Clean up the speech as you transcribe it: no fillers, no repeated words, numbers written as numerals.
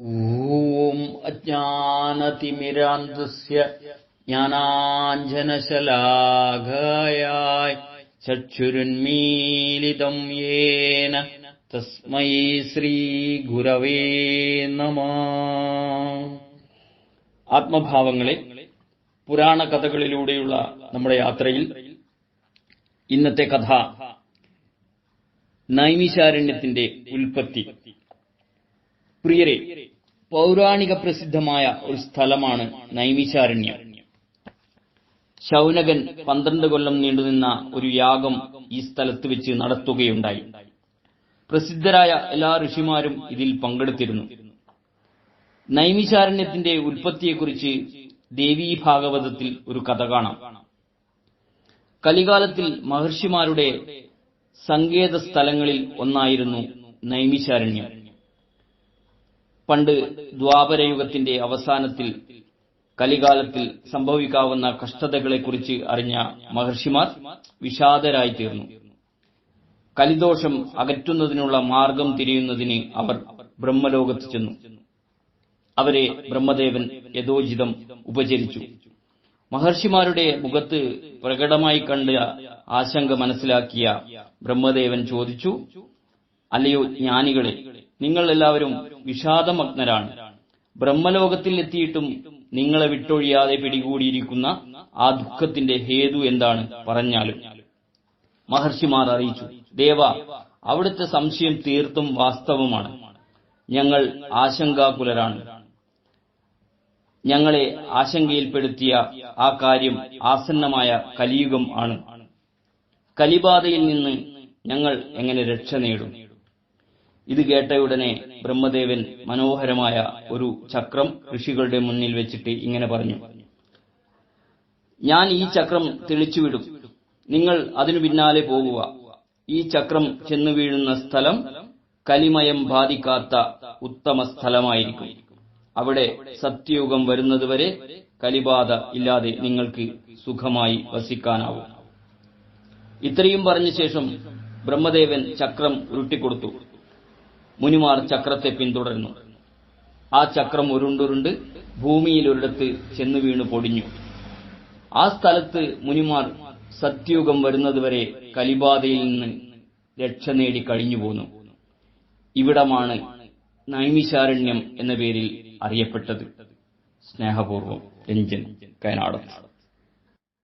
ഓം അജ്ഞാനതിമിരാന്ധസ്യ ജ്ഞാനാഞ്ജനശലാഘായ ചക്ഷുരുന്മീലിതം യേന തസ്മൈ ശ്രീഗുരവേ നമഃ. ആത്മഭാവങ്ങളെ, പുരാണ കഥകളിലൂടെയുള്ള നമ്മുടെ യാത്രയിൽ ഇന്നത്തെ കഥ നൈമിശാരണ്യത്തിന്റെ ഉൽപ്പത്തി. പ്രിയരെ, പൗരാണിക പ്രസിദ്ധമായ ഒരു സ്ഥലമാണ് നൈമിശാരണ്യം. ശൗനകൻ 12 കൊല്ലം നീണ്ടുനിന്ന ഒരു യാഗം ഈ സ്ഥലത്ത് വെച്ച് നടത്തുകയുണ്ടായി. പ്രസിദ്ധരായ എല്ലാ ഋഷിമാരും ഇതിൽ പങ്കെടുത്തിരുന്നു. നൈമിശാരണ്യത്തിന്റെ ഉൽപ്പത്തിയെക്കുറിച്ച് ദേവീഭാഗവതത്തിൽ ഒരു കഥ കാണാം. കലികാലത്തിൽ മഹർഷിമാരുടെ സങ്കേത സ്ഥലങ്ങളിൽ ഒന്നായിരുന്നു നൈമിശാരണ്യം. പണ്ട് ദ്വാപരയുഗത്തിന്റെ അവസാനത്തിൽ കലികാലത്തിൽ സംഭവിക്കാവുന്ന കഷ്ടതകളെക്കുറിച്ച് അറിഞ്ഞ മഹർഷിമാർ വിഷാദരായിത്തീർന്നു. കലിദോഷം അകറ്റുന്നതിനുള്ള മാർഗം തിരയുന്നതിന് അവർ ബ്രഹ്മലോകത്ത് ചെന്നു. അവരെ ബ്രഹ്മദേവൻ യഥോചിതം ഉപചരിച്ചു. മഹർഷിമാരുടെ മുഖത്ത് പ്രകടമായി കണ്ട ആശങ്ക മനസ്സിലാക്കിയ ബ്രഹ്മദേവൻ ചോദിച്ചു, അല്ലയോ ജ്ഞാനികളെ, നിങ്ങൾ എല്ലാവരും വിഷാദമഗ്നരാണ്. ബ്രഹ്മലോകത്തിൽ എത്തിയിട്ടും നിങ്ങളെ വിട്ടൊഴിയാതെ പിടികൂടിയിരിക്കുന്ന ആ ദുഃഖത്തിന്റെ ഹേതു എന്താണ്? പറഞ്ഞാലും. മഹർഷിമാർ അറിയിച്ചു, ദേവ, അവിടുത്തെ സംശയം തീർത്തും വാസ്തവമാണ്. ഞങ്ങൾ ആശങ്കാകുലരാണ്. ഞങ്ങളെ ആശങ്കയിൽപ്പെടുത്തിയ ആ കാര്യം ആസന്നമായ കലിയുഗം ആണ്. കലിബാധയിൽ നിന്ന് ഞങ്ങൾ എങ്ങനെ രക്ഷ നേടും? ഇത് കേട്ടയുടനെ ബ്രഹ്മദേവൻ മനോഹരമായ ഒരു ചക്രം ഋഷികളുടെ മുന്നിൽ വെച്ചിട്ട് ഇങ്ങനെ പറഞ്ഞു, ഞാൻ ഈ ചക്രം തെളിച്ചുവിടും. നിങ്ങൾ അതിനു പിന്നാലെ പോകുക. ഈ ചക്രം ചെന്നു വീഴുന്ന സ്ഥലം കലിമയം ബാധിക്കാത്ത ഉത്തമ സ്ഥലമായിരിക്കും. അവിടെ സത്യയുഗം വരുന്നതുവരെ കലിബാധ ഇല്ലാതെ നിങ്ങൾക്ക് സുഖമായി വസിക്കാനാവും. ഇത്രയും പറഞ്ഞ ശേഷം ബ്രഹ്മദേവൻ ചക്രം ഉരുട്ടിക്കൊടുത്തു. മുനിമാർ ചക്രത്തെ പിന്തുടർന്നു. ആ ചക്രം ഉരുണ്ടുരുണ്ട് ഭൂമിയിൽ ഒരിടത്ത് ചെന്നു വീണു പൊടിഞ്ഞു. ആ സ്ഥലത്ത് മുനിമാർ സത്യയുഗം വരുന്നതുവരെ കലിബാധയിൽ നിന്ന് രക്ഷ നേടി കഴിഞ്ഞുപോന്നു. ഇവിടമാണ് നൈമിശാരണ്യം എന്ന പേരിൽ അറിയപ്പെട്ടത്. സ്നേഹപൂർവ്വം, രഞ്ജൻ, കയനാടൻ.